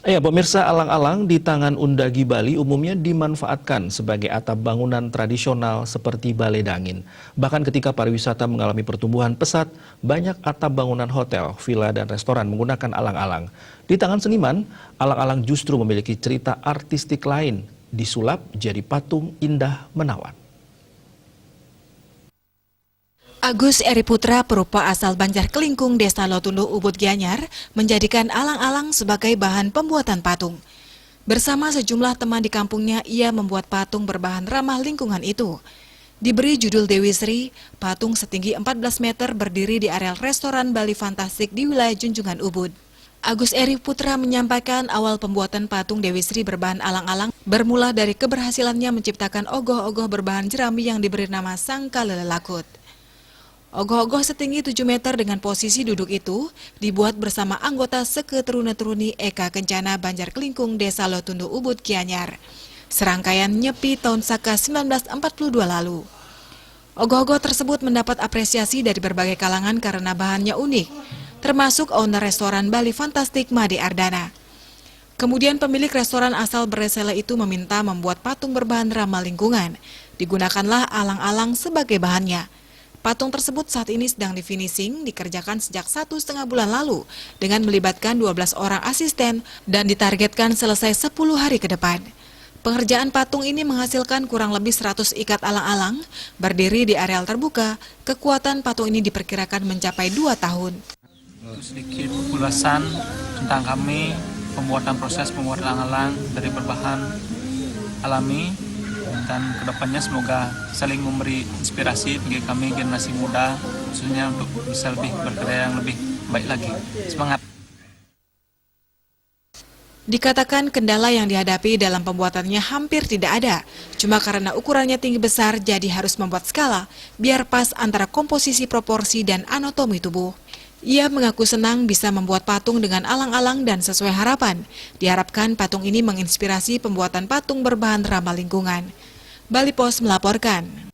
Ya, pemirsa, alang-alang di tangan Undagi Bali umumnya dimanfaatkan sebagai atap bangunan tradisional seperti Balai Dangin. Bahkan ketika pariwisata mengalami pertumbuhan pesat, banyak atap bangunan hotel, villa, dan restoran menggunakan alang-alang. Di tangan seniman, alang-alang justru memiliki cerita artistik lain, disulap jadi patung indah menawan. Agus Eri Putra, perupa asal Banjar Kelingkung, Desa Lotunduh, Ubud Gianyar, menjadikan alang-alang sebagai bahan pembuatan patung. Bersama sejumlah teman di kampungnya, ia membuat patung berbahan ramah lingkungan itu. Diberi judul Dewi Sri, patung setinggi 14 meter berdiri di areal restoran Bali Fantastik di wilayah Junjungan Ubud. Agus Eri Putra menyampaikan awal pembuatan patung Dewi Sri berbahan alang-alang bermula dari keberhasilannya menciptakan ogoh-ogoh berbahan jerami yang diberi nama Sangka Lelakut. Ogoh-ogoh setinggi 7 meter dengan posisi duduk itu dibuat bersama anggota Seketeruna-Teruni Eka Kencana Banjar Kelingkung Desa Lotunduh Ubud Gianyar. Serangkaian nyepi tahun Saka 1942 lalu. Ogoh-ogoh tersebut mendapat apresiasi dari berbagai kalangan karena bahannya unik, termasuk owner restoran Bali Fantastik Made Ardana. Kemudian pemilik restoran asal Beresela itu meminta membuat patung berbahan ramah lingkungan. Digunakanlah alang-alang sebagai bahannya. Patung tersebut saat ini sedang difinishing, dikerjakan sejak 1,5 bulan lalu dengan melibatkan 12 orang asisten dan ditargetkan selesai 10 hari ke depan. Pengerjaan patung ini menghasilkan kurang lebih 100 ikat alang-alang, berdiri di areal terbuka. Kekuatan patung ini diperkirakan mencapai 2 tahun. Sedikit ulasan tentang kami, proses pembuatan alang-alang dari berbahan alami. Dan kedepannya semoga saling memberi inspirasi bagi kami generasi muda, khususnya untuk bisa lebih berkarya yang lebih baik lagi. Semangat! Dikatakan kendala yang dihadapi dalam pembuatannya hampir tidak ada. Cuma karena ukurannya tinggi besar jadi harus membuat skala biar pas antara komposisi proporsi dan anatomi tubuh. Ia mengaku senang bisa membuat patung dengan alang-alang dan sesuai harapan. Diharapkan patung ini menginspirasi pembuatan patung berbahan ramah lingkungan. Bali Pos melaporkan.